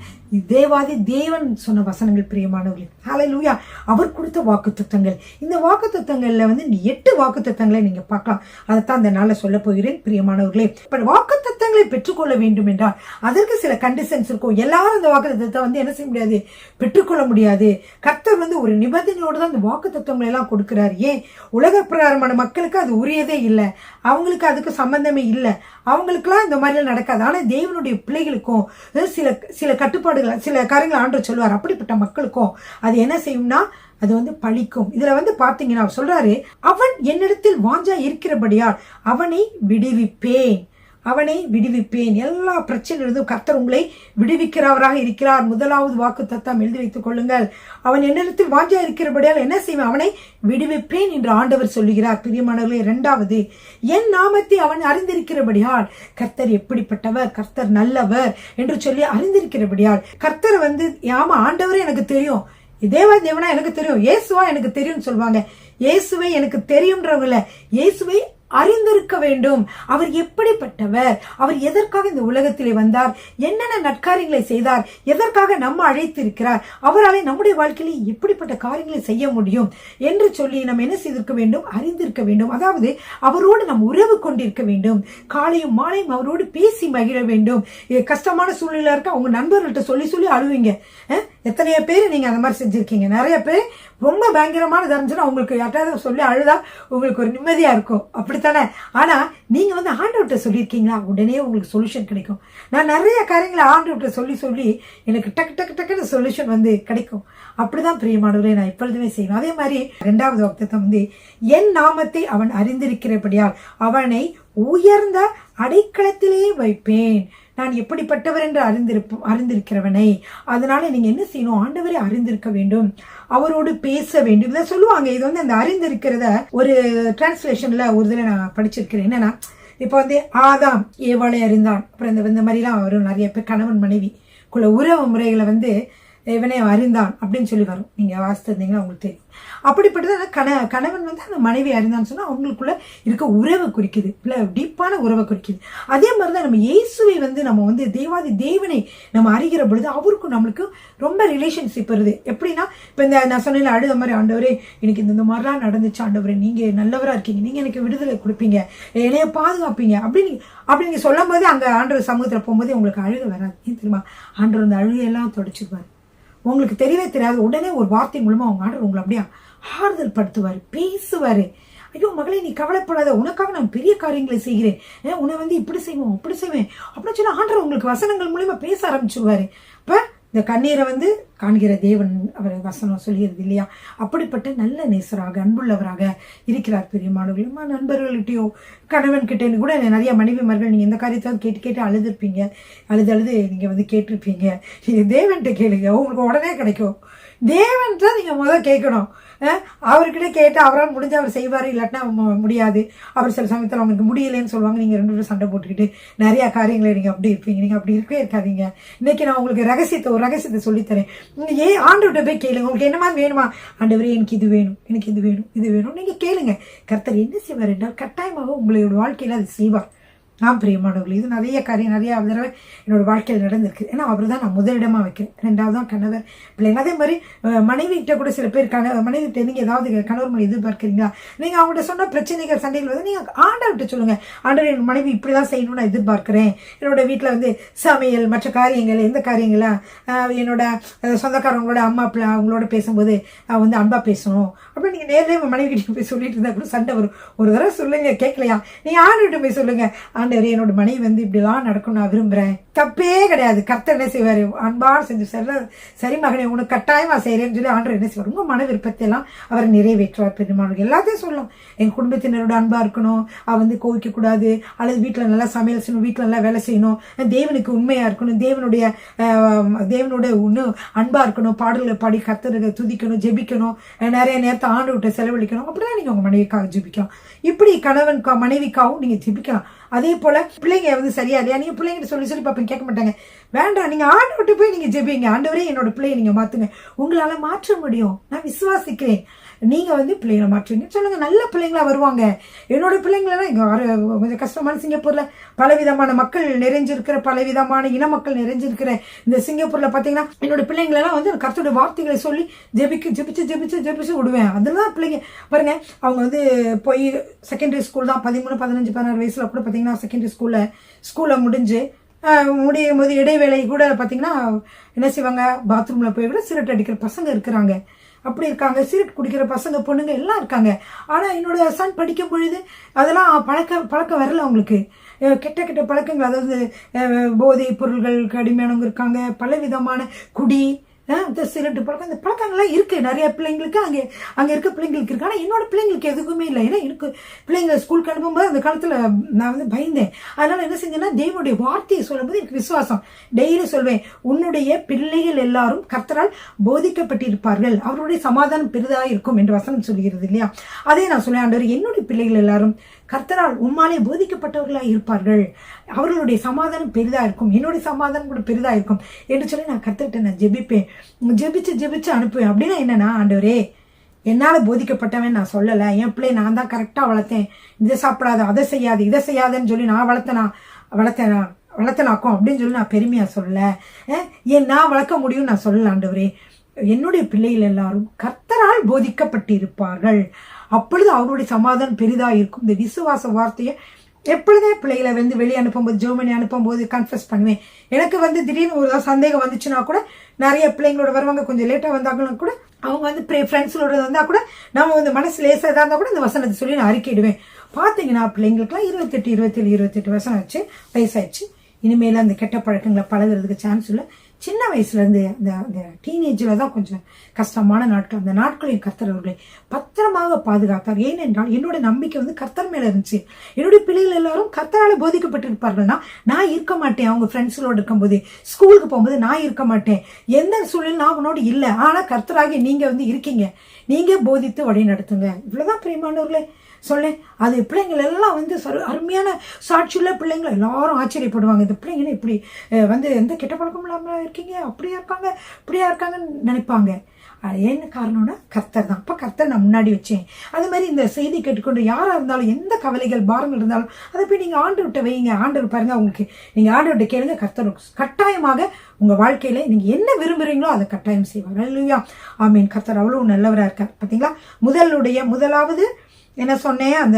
தேவாதி தேவன் சொன்ன வசனங்கள். பிரியமானவர்களே, ஹல்லேலூயா. அவர் கொடுத்த வாக்கு தத்தங்கள். இந்த வாக்கு தத்தங்கள்ல வந்து 8 வாக்கு தத்தங்களை நீங்க பார்க்கலாம். அதைத்தான் இந்த நாளில் சொல்ல போகிறேன். பிரியமானவர்களே, இப்ப வாக்கு தத்தங்களை பெற்றுக்கொள்ள வேண்டும் என்றால் அதற்கு சில கண்டிஷன்ஸ் இருக்கும். எல்லாரும் இந்த வாக்கு தத்தத்தை வந்து என்ன செய்ய முடியாது, பெற்றுக்கொள்ள முடியாது. கர்த்தர் வந்து ஒரு நிபந்தனையோடு தான் இந்த வாக்கு தத்துவங்களை எல்லாம் கொடுக்கிறார். ஏன், உலக பிரகாரமான மக்களுக்கு அது உரியதே இல்லை, அவங்களுக்கு அதுக்கு சம்பந்தமே இல்லை, அவங்களுக்குலாம் இந்த மாதிரிலாம் நடக்காது. ஆனால் தேவனுடைய பிள்ளைகளுக்கும் சில கட்டுப்பாடுகள், சில காரியங்கள் ஆண்டவர் சொல்லுவார். அப்படிப்பட்ட மக்களுக்கும் அது என்ன செய்யும்னா அது வந்து பழிக்கும். இதுல வந்து பாத்தீங்கன்னா அவர் சொல்றாரு, அவன் என்னிடத்தில் வாஞ்சா இருக்கிறபடியால் அவனை விடுவிப்பேன், அவனை விடுவிப்பேன். எல்லா பிரச்சனையிலிருந்தும் கர்த்தர் உங்களை விடுவிக்கிறவராக இருக்கிறார். முதலாவது வாக்கு தத்தம் எழுதி வைத்துக் கொள்ளுங்கள். அவன் என்னிடத்தில் வாஞ்சா இருக்கிறபடியால் என்ன செய்வேன், அவனை விடுவிப்பேன் என்று ஆண்டவர் சொல்லுகிறார். பிரியமானவர்களே, 2வது, என் நாமத்தை அவன் அறிந்திருக்கிறபடியால், கர்த்தர் எப்படிப்பட்டவர், கர்த்தர் நல்லவர் என்று சொல்லி அறிந்திருக்கிறபடியால், கர்த்தர் வந்து ஆமா ஆண்டவரே எனக்கு தெரியும், தேவனா எனக்கு தெரியும், இயேசுவா எனக்கு தெரியும்னு சொல்லுவாங்க. இயேசுவை எனக்கு தெரியும்ன்றவங்கள இயேசுவை அறிந்திருக்க வேண்டும். அவர் எப்படிப்பட்டவர், அவர் எதற்காக இந்த உலகத்திலே வந்தார், என்னென்ன நற்காரியங்களை செய்தார், எதற்காக நம்ம அழைத்திருக்கிறார், அவராலே நம்முடைய வாழ்க்கையில எப்படிப்பட்ட காரியங்களை செய்ய முடியும் என்று சொல்லி நம்ம என்ன செய்திருக்க வேண்டும், அறிந்திருக்க வேண்டும். அதாவது அவரோடு நம்ம உறவு கொண்டிருக்க வேண்டும். காலையும் மாலையும் அவரோடு பேசி மகிழ வேண்டும். கஷ்டமான சூழ்நிலை இருக்க உங்க நண்பர்கள்ட்ட சொல்லி சொல்லி அழுவீங்க. எத்தனையோ பேர் நீங்க அந்த மாதிரி செஞ்சிருக்கீங்க. நிறைய பேர் ரொம்ப பயங்கரமான இருந்துச்சுன்னா உங்களுக்கு யார்ட்டாவது சொல்லி அழுதா உங்களுக்கு ஒரு நிம்மதியா இருக்கும், அப்படித்தானே? ஆனா நீங்க வந்து ஆண்டவர்கிட்ட சொல்லியிருக்கீங்களா, உடனே உங்களுக்கு சொல்யூஷன் கிடைக்கும். நான் நிறைய காரியங்களை ஆண்டவர்கிட்ட சொல்லி சொல்லி எனக்கு டக்கு டக்கு டக்குன்னு சொல்யூஷன் வந்து கிடைக்கும். அப்படிதான் பிரியமானவர்களே நான் எப்பொழுதுமே செய்வேன். அதே மாதிரி 2வது வாக்குத்தத்தம் வந்து, என் நாமத்தை அவன் அறிந்திருக்கிறபடியால் அவனை உயர்ந்த அடைக்கலத்திலே வைப்பேன். நான் எப்படிப்பட்டவர் என்று அறிந்திருக்கிறவனை. அதனால நீங்க என்ன செய்யணும், ஆண்டவரை அறிந்திருக்க வேண்டும், அவரோடு பேச வேண்டும். இதை சொல்லுவாங்க. இது வந்து அந்த அறிந்திருக்கிறத ஒரு டிரான்ஸ்லேஷன்ல ஒரு இதில் நான் படிச்சிருக்கிறேன். என்னன்னா, இப்போ வந்து ஆதாம் ஏவாளை அறிந்தான், அப்புறம் இந்த மாதிரிலாம் வரும். நிறைய பேர் கணவன் மனைவிக்குள்ள உறவு முறைகளை வந்து இவனை அறிந்தான் அப்படின்னு சொல்லி வரும். நீங்க வாசித்திருந்தீங்கன்னா உங்களுக்கு தெரியும். அப்படிப்பட்டது கணவன் வந்து அந்த மனைவி அறிந்தான்னு சொன்னா அவங்களுக்குள்ள இருக்க உறவை குறிக்குது, இல்லை டீப்பான உறவை குறிக்குது. அதே மாதிரிதான் நம்ம இயேசுவை வந்து நம்ம வந்து தேவாதி தேவனை நம்ம அறிகிற பொழுது அவருக்கும் நம்மளுக்கு ரொம்ப ரிலேஷன்ஷிப் வருது. எப்படின்னா, இப்போ இந்த நான் சொன்ன அழுத மாதிரி, ஆண்டவரே எனக்கு இந்த மாதிரிலாம் நடந்துச்சு, ஆண்டவரே நீங்க நல்லவரா இருக்கீங்க, நீங்க எனக்கு விடுதலை கொடுப்பீங்க, என்னைய பாதுகாப்பீங்க அப்படி நீங்க சொல்லும் போது அங்க ஆண்டவர் சமூகத்துல போகும்போது உங்களுக்கு அழுக வராது. ஏன் தெரியுமா, ஆண்டவர் அந்த அழுகையெல்லாம் தொடச்சிருவார். உங்களுக்கு தெரியவே தெரியாது, உடனே ஒரு வார்த்தை மூலமா அவங்க ஆண்டவர் உங்களை அப்படியே ஆறுதல் படுத்துவார், பேசுவாரு. ஐயோ மகளே நீ கவலைப்படாத, உனக்காக நான் பெரிய காரியங்களை செய்கிறேன், உன்னை வந்து இப்படி செய்வோம் அப்படி செய்வேன் அப்படின்னு சொல்லி ஆண்டவர் உங்களுக்கு வசனங்கள் மூலியமா பேச ஆரம்பிச்சுருவாரு. இப்ப இந்த கண்ணீரை வந்து காண்கிற தேவன் அவர் வசனம் சொல்லிடுது இல்லையா? அப்படிப்பட்ட நல்ல நேசராக அன்புள்ளவராக இருக்கிறார். பெரியமானவர்களுமா நண்பர்கள்கிட்டயோ கணவன் கிட்ட கூட நிறைய மனைவிமார்கள் நீங்க எந்த காரியத்தாவது கேட்டு கேட்டு அழுதுருப்பீங்க, அழுது நீங்க வந்து கேட்டிருப்பீங்க. நீங்க தேவன்கிட்ட கேளுங்க, உங்களுக்கு உடனே கிடைக்கும். தேவன் தான் நீங்க முதல் கேட்கணும். அவர்கிட்ட கேட்டு அவரால் முடிஞ்ச அவர் செய்வார், இல்லாட்டினா முடியாது. அவர் சில சமயத்தில் அவங்களுக்கு முடியலன்னு சொல்லுவாங்க. நீங்கள் 2 பேரும் சண்டை போட்டுக்கிட்டு நிறையா காரியங்களை நீங்கள் அப்படி இருப்பீங்க. நீங்கள் அப்படி இருக்கவே இருக்காதீங்க. இன்னைக்கு நான் உங்களுக்கு ஒரு ரகசியத்தை சொல்லித்தரேன். நீங்கள் ஏன் ஆண்டவர்கிட்ட போய் கேளுங்க, உங்களுக்கு என்ன மாதிரி வேணுமா? ஆண்டவரே எனக்கு இது வேணும், எனக்கு இது வேணும், இது வேணும் நீங்கள் கேளுங்க. கர்த்தர் என்ன செய்வார் என்றால் கட்டாயமாக உங்களோட வாழ்க்கையில் அது செய்வார். பிரியமானவர்கள், இது நிறைய தடவை என்னோட வாழ்க்கையில் நடந்திருக்கு. ஏன்னா அவர் தான் நான் முதலிடமா வைக்கிறேன், 2வது தான் கணவர் பிள்ளைங்க. அதே மாதிரி மனைவி கிட்ட கூட சில பேர் மனைவி கிட்ட நீங்க ஏதாவது கணவர் மனைவி எதிர்பார்க்கிறீங்களா? நீங்க அவங்ககிட்ட சொன்ன பிரச்சனைகள் சண்டைகள் வந்து நீங்க ஆண்டவர்கிட்ட சொல்லுங்க. ஆண்டவர் என் மனைவி இப்படிதான் செய்யணும்னு நான் எதிர்பார்க்கிறேன். என்னோட வீட்டுல வந்து சமையல் மற்ற காரியங்கள் எந்த காரியங்களா என்னோட சொந்தக்காரவங்களோட அம்மா பிள்ளை அவங்களோட பேசும்போது வந்து அன்பா பேசணும் அப்படின்னு நீங்க நேர்லயே மனைவி கிட்ட போய் சொல்லிட்டு இருந்தா கூட சண்டை வரும். ஒரு தடவை சொல்லுங்க, கேட்கலையா? நீங்க ஆண்டவர்கிட்ட போய் சொல்லுங்க, ஆண்டவரே என்னோட மனைவி வந்து இப்படிலாம் நடக்கும் நான் விரும்புறேன். தப்பே கிடையாது. கர்த்தர் என்ன செய்வாரு? அன்பான செஞ்சு சரி மகனே உனக்கு கட்டாயமா செய்யறேன்னு சொல்லி ஆண்டவர் என்ன செய்வார்? உங்க மன விருப்பத்தை எல்லாம் அவர் நிறைவேற்றுவார். பெருமாளுக்கு எல்லாத்தையும் சொல்லணும். என் குடும்பத்தினரோட அன்பா இருக்கணும், அவ வந்து கோவிக்க கூடாது, அல்லது வீட்டுல நல்லா சமையல் செய்யணும், வீட்டுல நல்லா வேலை செய்யணும், தேவனுக்கு உண்மையா இருக்கணும், தேவனோட ஒண்ணு அன்பா இருக்கணும், பாடல்களை பாடி கர்த்தரை துதிக்கணும், ஜெபிக்கணும், நிறைய நேரத்தை ஆண்டவர்கிட்ட செலவழிக்கணும். அப்படிதான் நீங்க உங்க மனைவிக்காக ஜெபிக்கலாம். இப்படி கணவன் மனைவிக்காகவும் நீங்க ஜெபிக்கலாம். அதே போல பிள்ளைங்க வந்து சரியா இல்லையா? நீங்க பிள்ளைங்கிட்ட சொல்லி பாப்பீங்க, கேட்க மாட்டாங்க. வேண்டாம், நீங்க ஆண்டவர்கிட்ட போய் நீங்க ஜெபிங்க. ஆண்டவரே என்னோட பிள்ளையை நீங்க மாத்துங்க, உங்களால மாற்ற முடியும், நான் விசுவாசிக்கிறேன். நீங்க வந்து பிள்ளைங்களை மாற்றுவீங்க சொல்லுங்க. நல்ல பிள்ளைங்களா வருவாங்க. என்னோட பிள்ளைங்களெல்லாம் இங்க கொஞ்சம் கஷ்டமான சிங்கப்பூர்ல பலவிதமான மக்கள் நிறைஞ்சிருக்கிற, பலவிதமான இன மக்கள் நிறைஞ்சிருக்கிற இந்த சிங்கப்பூர்ல பாத்தீங்கன்னா என்னோட பிள்ளைங்களெல்லாம் வந்து கர்த்தருடைய வார்த்தைகளை சொல்லி ஜெபிச்சு விடுவேன். அதெல்லாம் பிள்ளைங்க பாருங்க, அவங்க வந்து போய் செகண்டரி ஸ்கூல் தான் 13, 15, 16 வயசுல கூட பாத்தீங்கன்னா செகண்டரி ஸ்கூல்ல முடியும் போது இடைவேளை கூட பாத்தீங்கன்னா என்ன செய்வாங்க, பாத்ரூம்ல போய் கூட சிகரெட் அடிக்கிற பசங்க இருக்கிறாங்க, அப்படி இருக்காங்க, சிகரெட் குடிக்கிற பசங்க பொண்ணுங்க எல்லாம் இருக்காங்க. ஆனா என்னோட சன் படிக்கும் பொழுது அதெல்லாம் பழக்கம் வரல. அவங்களுக்கு கெட்ட பழக்கங்கள், அதாவது போதை பொருள்கள் அடிமையானவங்க இருக்காங்க, பல விதமான குடி, சிகரெட்டு பழக்கம், இந்த பழக்கங்கள்லாம் இருக்கு நிறைய பிள்ளைங்களுக்கு. அங்க இருக்க பிள்ளைங்களுக்கு இருக்கு. ஆனா என்னோட பிள்ளைங்களுக்கு எதுக்குமே இல்லை. ஏன்னா எனக்கு பிள்ளைங்க ஸ்கூலுக்கு அனுப்பும்போது அந்த காலத்துல நான் வந்து பயந்தேன். அதனால என்ன செஞ்சேன்னா தேவனுடைய வார்த்தையை சொல்லும்போது எனக்கு விசுவாசம். டெய்லி சொல்வேன், உன்னுடைய பிள்ளைகள் எல்லாரும் கர்த்தரால் போதிக்கப்பட்டிருப்பார்கள், அவருடைய சமாதானம் பெரிதாக இருக்கும் என்று வசனம் சொல்கிறது இல்லையா? அதே நான் சொல்லேன், ஆண்டவர் என்னுடைய பிள்ளைகள் எல்லாரும் கர்த்தரால் உம்மாலே போதிக்கப்பட்டவர்களாக இருப்பார்கள், அவர்களுடைய சமாதானம் பெரிதா இருக்கும், என்னுடைய சமாதானம் கூட பெரிதா இருக்கும் என்று சொல்லி நான் கர்த்தர்கிட்ட நான் ஜெபிப்பேன். ஜெபிச்சு அனுப்புவேன். அப்படின்னா என்னன்னா, ஆண்டவரே என்னால போதிக்கப்பட்டவன் நான் சொல்லல, என் பிள்ளை நான் தான் கரெக்டா வளர்த்தேன், இதை சாப்பிடாத, அதை செய்யாது, இதை செய்யாதுன்னு சொல்லி நான் வளர்த்தனாக்கும் அப்படின்னு சொல்லி நான் பெருமையா சொல்லல, நான் வளர்க்க முடியும் நான் சொல்லல. ஆண்டவரே என்னுடைய பிள்ளைகள் எல்லாரும் கர்த்தரால் போதிக்கப்பட்டிருப்பார்கள், அப்பொழுது அவருடைய சமாதானம் பெரிதா இருக்கும். இந்த விசுவாச வார்த்தையை எப்பொழுதே பிள்ளைகளை வந்து வெளியே அனுப்பும்போது, ஜெர்மனி அனுப்பும்போது கன்ஃபஸ் பண்ணுவேன். எனக்கு வந்து திடீர்னு ஒரு சந்தேகம் வந்துச்சுன்னா கூட, நிறைய பிள்ளைங்களோட வருவாங்க, கொஞ்சம் லேட்டா வந்தாங்களும் கூட, அவங்க வந்து ஃப்ரெண்ட்ஸோட வந்தா கூட நம்ம வந்து மனசு லேசா இருந்தா கூட இந்த வசனத்தை சொல்லி நான் அறிக்கையிடுவேன். பாத்தீங்கன்னா பிள்ளைங்களுக்குலாம் 28, 27, 28 வருஷம் ஆச்சு, வயசாச்சு. இனிமேல அந்த கெட்ட பழக்கங்களை பழகிறதுக்கு சான்ஸ் இல்லை. சின்ன வயசுல இருந்து அந்த டீனேஜ்ல தான் கொஞ்சம் கஷ்டமான நாட்கள். அந்த நாட்களில் கர்த்தர் அவர்களை பத்திரமாக பாதுகாத்தார். ஏனென்றால் என்னோட நம்பிக்கை வந்து கர்த்தர் மேல இருந்துச்சு. என்னுடைய பிள்ளைகள் எல்லாரும் கர்த்தரால போதிக்கப்பட்டிருப்பார்கள்னா நான் இருக்க மாட்டேன். அவங்க ஃப்ரெண்ட்ஸோட இருக்கும்போது, ஸ்கூலுக்கு போகும்போது நான் இருக்க மாட்டேன். எந்த சூழலும் நான் உன்னோட இல்லை. ஆனா கர்த்தராகி நீங்க வந்து இருக்கீங்க, நீங்க போதித்து வழி நடத்துங்க. இவ்வளவுதான் பிரியமானவர்களே சொல்லேன். அது பிள்ளைங்கள் எல்லாம் வந்து அருமையான சாட்சியுள்ள பிள்ளைங்களை எல்லாரும் ஆச்சரியப்படுவாங்க. இந்த பிள்ளைங்களும் இப்படி வந்து எந்த கெட்ட பழக்கம் இல்லாம இருக்கீங்க, அப்படியா இருக்காங்க, இப்படியா இருக்காங்கன்னு நினைப்பாங்க. அது என்ன காரணம்னா கர்த்தர் தான். அப்ப கர்த்தர் நான் முன்னாடி வச்சேன். அதே மாதிரி இந்த செய்தி கேட்டுக்கொண்டு யாரா இருந்தாலும் எந்த கவலைகள் பாரங்கள் இருந்தாலும் அதை போய் நீங்க ஆண்டவர்கிட்ட வைங்க. ஆண்டவர் பாருங்க, உங்களுக்கு நீங்க ஆண்டவர்கிட்ட கேளுங்க, கர்த்தர் கட்டாயமாக உங்க வாழ்க்கையில நீங்க என்ன விரும்புறீங்களோ அதை கட்டாயம் செய்வார். அல்லேலூயா, ஆமீன். கர்த்தர் அவ்வளவு நல்லவரா இருக்கார். பாத்தீங்களா, முதலாவது என்ன சொன்னேன், அந்த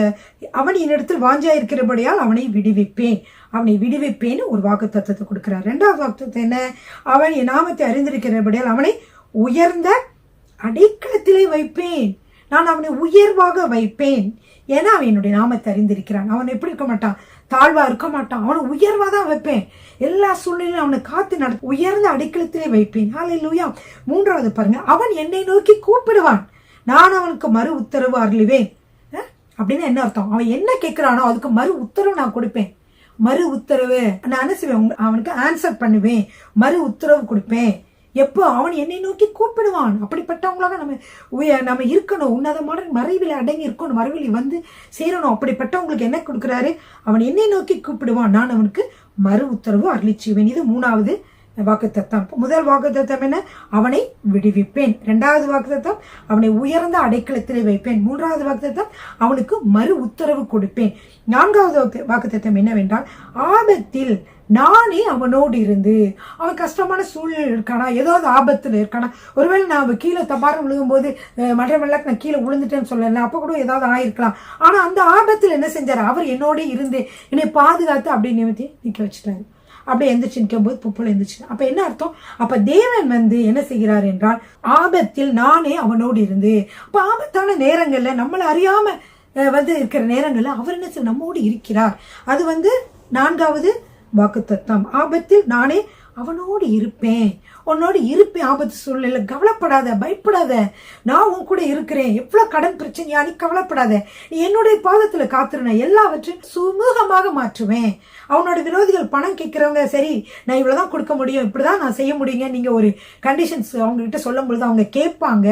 அவன் என்னிடத்தில் வாஞ்சா இருக்கிறபடியால் அவனை விடுவிப்பேன்னு ஒரு வாக்கு தத்துவத்தை கொடுக்கிறார். 2வது வாக்கு தத்துவம் என்ன, அவன் என் நாமத்தை அறிந்திருக்கிறபடியால் அவனை உயர்ந்த அடைக்கலத்திலே வைப்பேன். நான் அவனை உயர்வாக வைப்பேன். ஏன்னா அவன் என்னுடைய நாமத்தை அறிந்திருக்கிறான். அவன் எப்படி இருக்க மாட்டான், தாழ்வா இருக்க மாட்டான். அவனை உயர்வா தான் வைப்பேன். எல்லா சூழ்நிலையும் அவனை காத்து உயர்ந்த அடைக்கலத்திலே வைப்பேன். ஹல்லேலூயா. 3வது பாருங்க, அவன் என்னை நோக்கி கூப்பிடுவான், நான் அவனுக்கு மறு உத்தரவு அருளுவேன். அப்படின்னு என்ன அர்த்தம்? அவன் என்ன கேட்கிறானோ அதுக்கு மறு உத்தரவு நான் கொடுப்பேன். மறு உத்தரவு நான் என்ன செய்வேன், அவனுக்கு ஆன்சர் பண்ணுவேன், மறு உத்தரவு கொடுப்பேன். எப்போ? அவன் என்னை நோக்கி கூப்பிடுவான். அப்படிப்பட்டவங்களாக நம்ம இருக்கணும். உன்னதமான மறைவில் அடங்கி இருக்கணும், மறைவில் வந்து சேரணும். அப்படிப்பட்டவங்களுக்கு என்ன கொடுக்குறாரு? அவன் என்னை நோக்கி கூப்பிடுவான், நான் அவனுக்கு மறு உத்தரவு அருளி செய்வேன். இது 3வது வாக்குத்தத்தம். முதல் வாக்குத்தத்தம் என்ன? அவனை விடுவிப்பேன். 2வது வாக்குத்தத்தம் அவனை உயர்ந்த அடைக்கலத்திலே வைப்பேன். 3வது வாக்குத்தத்தம் அவனுக்கு மறு உத்தரவு கொடுப்பேன். 4வது வாக்குத்தத்தம் என்னவென்றால், ஆபத்தில் நானே அவனோடு இருந்து. அவன் கஷ்டமான சூழ்நிலை இருக்கானா, ஏதாவது ஆபத்துல இருக்கானா, ஒருவேளை நான் கீழே தபாரம் விழுகும் போது மற்றவெல்லாம் நான் கீழே விழுந்துட்டேன்னு சொல்லல, அப்ப கூட ஏதாவது ஆயிருக்கலாம். ஆனா அந்த ஆபத்தில் என்ன செஞ்சாரு? அவர் என்னோட இருந்து என்னை பாதுகாத்து அப்படி நிமித்தி நிக்க வச்சுட்டாரு. அப்படியே எந்திரிச்சு நிற்கும் போது புப்புல எந்திரிச்சு. அப்ப என்ன அர்த்தம்? அப்ப தேவன் வந்து என்ன செய்கிறார் என்றால், ஆபத்தில் நானே அவனோடு இருந்து. அப்ப ஆபத்தான நேரங்கள்ல நம்மளை அறியாம வந்து இருக்கிற நேரங்கள்ல அவர் என்ன செய்ய நம்மோடு இருக்கிறார். அது வந்து 4வது வாக்குத்தத்தம். ஆபத்தில் நானே அவனோடு இருப்பேன், உன்னோடு இருப்பேன். ஆபத்து சூழ்நிலை கவலைப்படாத, பயப்படாத, நான் உன் கூட இருக்கிறேன். எவ்வளவு கடன் பிரச்சனையா, நீ கவலைப்படாத, நீ என்னுடைய பாதத்துல காத்துருன, எல்லாவற்றையும் சுமூகமாக மாற்றுவேன். அவனோட விரோதிகள் பணம் கேட்கிறவங்க, சரி நான் இவ்வளவுதான் கொடுக்க முடியும், இப்படிதான் நான் செய்ய முடியுங்க, நீங்க ஒரு கண்டிஷன்ஸ் அவங்க கிட்ட சொல்லும் பொழுது அவங்க கேட்பாங்க.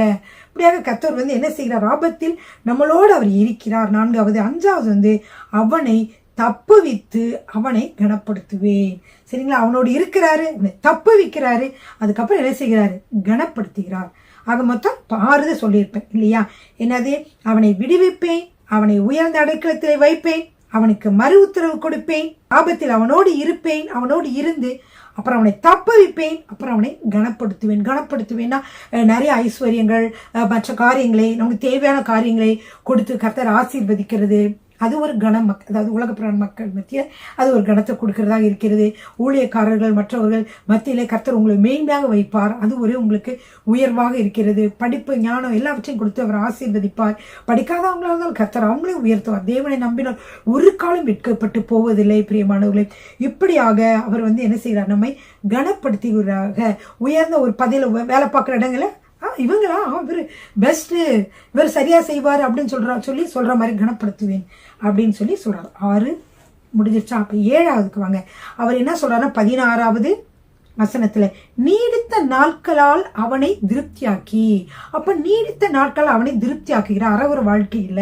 இப்படியாக கர்த்தர் வந்து என்ன செய்கிறார்? ஆபத்தில் நம்மளோடு அவர் இருக்கிறார். 4வது. 5வது வந்து அவனை தப்புவித்து அவனை கனப்படுத்துவேன். சரிங்களா? அவனோடு இருக்கிறாரு, தப்புவிக்கிறாரு, அதுக்கப்புறம் என்ன செய்கிறாரு? கனப்படுத்துகிறார். ஆக மொத்தம் 6 சொல்லியிருப்பேன் இல்லையா? என்னது? அவனை விடுவிப்பேன், அவனை உயர்ந்த அடைக்கலத்திலே வைப்பேன், அவனுக்கு மறு உத்தரவு கொடுப்பேன், ஆபத்தில் அவனோடு இருப்பேன், அவனோடு இருந்து அப்புறம் அவனை தப்புவிப்பேன், அப்புறம் அவனை கனப்படுத்துவேன். கனப்படுத்துவேன்னா நிறைய ஐஸ்வர்யங்கள், மற்ற காரியங்களை, நமக்கு தேவையான காரியங்களை கொடுத்து கர்த்தர் ஆசீர்வதிக்கிறது. அது ஒரு கணம், அதாவது உலக மக்கள் மத்தியில் அது ஒரு கணத்தை கொடுக்கிறதாக இருக்கிறது. ஊழியக்காரர்கள் மற்றவர்கள் மத்தியிலே கர்த்தர் உங்களை மேன்மையாக வைப்பார். அது ஒரு உங்களுக்கு உயர்வாக இருக்கிறது. படிப்பு, ஞானம் எல்லாவற்றையும் கொடுத்து அவர் ஆசீர்வதிப்பார். படிக்காதவங்களா இருந்தாலும் கர்த்தர் அவங்களே உயர்த்துவார். தேவனை நம்பினால் ஒரு காலம் வெட்கப்பட்டு போவதில்லை. பிரியமானவர்களே, இப்படியாக அவர் வந்து என்ன செய்கிறார்? நம்மை கனப்படுத்துகிறாக. உயர்ந்த ஒரு பதவியில் வேலை பார்க்குற இடங்களை இவங்களா இவர் பெஸ்ட், இவர் சரியா செய்வார் அப்படின்னு சொல்ற மாதிரி கனப்படுத்துவேன் அப்படின்னு சொல்றாரு. 6 முடிஞ்சிருச்சா? அப்ப 7வதுக்கு வாங்க. அவர் என்ன சொல்றாருன்னா 16வது வசனத்துல, நீடித்த நாட்களால் அவனை திருப்தியாக்கி. அப்ப நீடித்த நாட்கள் அவனை திருப்தி ஆக்குகிறார். அறவர வாழ்க்கை இல்ல,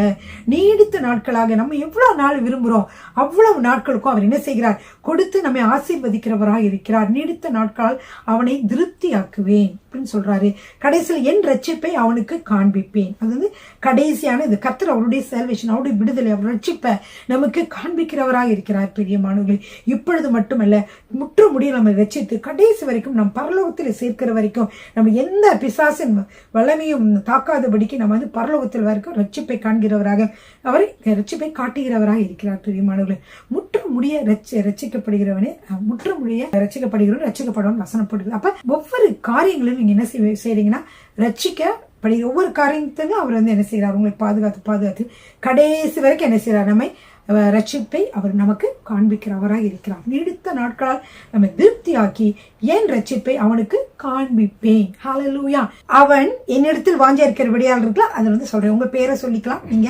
நீடித்த நாட்களாக நம்ம எவ்வளவு நாள் விரும்புறோம் அவ்வளவு நாட்களுக்கும் அவர் என்ன செய்கிறார்? கொடுத்து நம்மை ஆசீர்வதிக்கிறவராக இருக்கிறார். நீடித்த நாட்களால் அவனை திருப்தி ஆக்குவேன் அப்படின்னு சொல்றாரு. கடைசியில் என் ரட்சிப்பை அவனுக்கு காண்பிப்பேன். அது வந்து கடைசியான இது. கர்த்தர் அவருடைய சால்வேஷன், அவருடைய விடுதலை, அவர் ரட்சிப்பை நமக்கு காண்பிக்கிறவராக இருக்கிறார். பெரியமானவர்களே, இப்பொழுது மட்டுமல்ல, முற்று முடிய நம்ம ரட்சித்து கடைசி வரைக்கும் நம் பரலோகத்தில் சேர்க்கிற வரைக்கும் நம்ம எந்த பிசாசின் வல்லமையும் தாக்காதபடிக்கு நம்ம வந்து பரலோகத்தில் வரைக்கும் ரட்சிப்பை காண்கிறவராக, அவரை ரட்சிப்பை காட்டுகிறவராக இருக்கிறார். பிரியமானவர்களே, முற்று முடிய ரட்சிக்கப்படுகிறவனே, முற்று முடிய ரட்சிக்கப்படுகிறவன் ரட்சிக்கப்படவும் வசனப்படுகிறது. அப்ப ஒவ்வொரு காரியங்களும் நீங்க என்ன செய்றீங்கன்னா, ரட்சிக்கப்படுகிற ஒவ்வொரு காரியத்திலும் அவர் வந்து என்ன செய்யறார்? உங்களை பாதுகாத்து கடைசி வரைக்கும் என்ன செய்யறார்? நம்மை ரட்சிப்பை அவர் நமக்கு காண்பிக்கிறவராக இருக்கிறார். நீடித்த நாட்களால் நம்ம திருப்தியாக்கி என் ரட்சிப்பை அவனுக்கு காண்பிப்பேன். ஹல்லேலூயா. அவன் என்னிடத்தில் வாஞ்சா இருக்கிறபடியால் இருக்கலாம். அதுல வந்து சொல்றேன், உங்க பேரை சொல்லிக்கலாம், நீங்க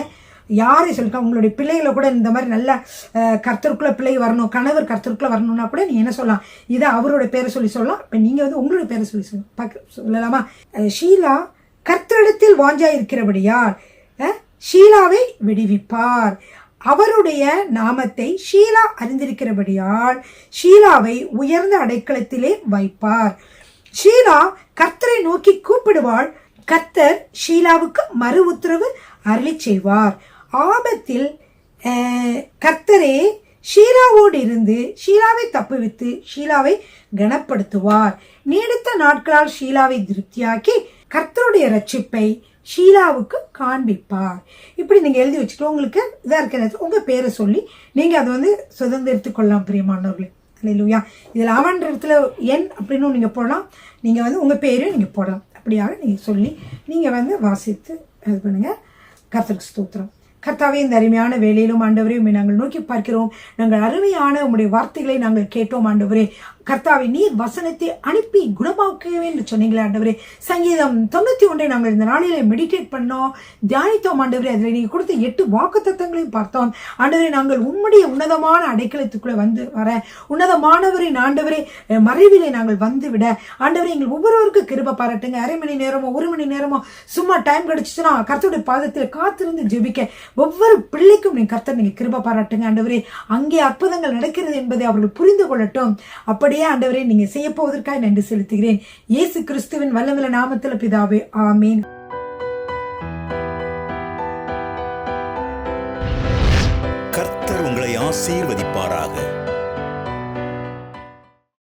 யாரை சொல்லிக்கலாம். உங்களுடைய பிள்ளைகளை கூட இந்த மாதிரி நல்ல கர்த்தருக்குள்ள பிள்ளை வரணும், கணவர் கர்த்தருக்குள்ள வரணும்னா கூட நீங்க என்ன சொல்லலாம்? இதை அவரோட பேரை சொல்லலாம். இப்ப நீங்க வந்து உங்களோட பேரை சொல்லலாமா? ஷீலா கர்த்தரிடத்தில் வாஞ்சா இருக்கிறபடியால் ஷீலாவை விடுவிப்பார். அவருடைய நாமத்தை ஷீலா அறிந்திருக்கிறபடியால் ஷீலாவை உயர்ந்த அடைக்கலத்திலே வைப்பார். ஷீலா கர்த்தரை நோக்கி கூப்பிடுவாள், கர்த்தர் ஷீலாவுக்கு மறு உத்தரவு அருளி செய்வார். ஆபத்தில் கர்த்தரே ஷீலாவோடு இருந்து ஷீலாவை தப்புவித்து ஷீலாவை கனப்படுத்துவார். நீடித்த நாட்களால் ஷீலாவை திருப்தியாக்கி கர்த்தருடைய ரட்சிப்பை ஷீலாவுக்கு காண்பிப்பார். இப்படி நீங்க எழுதி வச்சுட்டு உங்களுக்கு இதா இருக்கிற உங்க பேரை சொல்லி நீங்க அதை வந்து சுதந்திரத்துக் கொள்ளலாம். பிரியமானவர்களே, அல்லேலூயா. இதுல அவன் இடத்துல என் அப்படின்னு நீங்க போடலாம், நீங்க வந்து உங்க பேரையும் நீங்க போடலாம். அப்படியாக நீங்கள் சொல்லி நீங்கள் வாசித்து இது பண்ணுங்கள். கர்த்தருக்கு ஸ்தோத்திரம். கர்த்தாவே, இந்த அருமையான வேலையிலும் ஆண்டவரே உம்மை நாங்கள் நோக்கி பார்க்கிறோம். நாங்கள் அருமையான உம்முடைய வார்த்தைகளை நாங்கள் கேட்டோம் ஆண்டவரே. கர்த்தாவே, நீர் வசனத்தை அனுப்பி குணமாக்கவே என்று சொன்னீங்களே ஆண்டவரே. சங்கீதம் 91 நாங்கள் இந்த நாளிலே மெடிடேட் பண்ணோம், தியானித்தோம் ஆண்டவரே. அதில் நீங்கள் கொடுத்த 8 வாக்குத்தத்தங்களையும் பார்த்தோம் ஆண்டவரே. நாங்கள் உம்முடைய உன்னதமான அடைக்கலத்துக்குள்ளே வர உன்னதமானவரின் ஆண்டவரே மறைவிலே நாங்கள் வந்து விட ஆண்டவரே எங்கள் ஒவ்வொருவருக்கும் கிருபை பாராட்டுங்க. அரை மணி நேரமோ 1 மணி நேரமோ சும்மா டைம் கிடைச்சிச்சுன்னா கர்த்தருடைய பாதத்தில் காத்திருந்து ஜெபிக்க ஒவ்வொரு பிள்ளைக்கும் நீங்கள் கிருபை பாராட்டுங்க ஆண்டவரே. அங்கே அற்புதங்கள் நடக்கிறது என்பதை அவர்கள் புரிந்து கொள்ளட்டும். அப்படியே ஆண்டவரே நீங்க செய்ய போவதற்காக நன்றி செலுத்துகிறேன். இயேசு கிறிஸ்துவின் வல்லமையுள்ள நாமத்தில் பிதாவே, ஆமீன். கர்த்தர் உங்களை ஆசீர்வதிப்பாராக.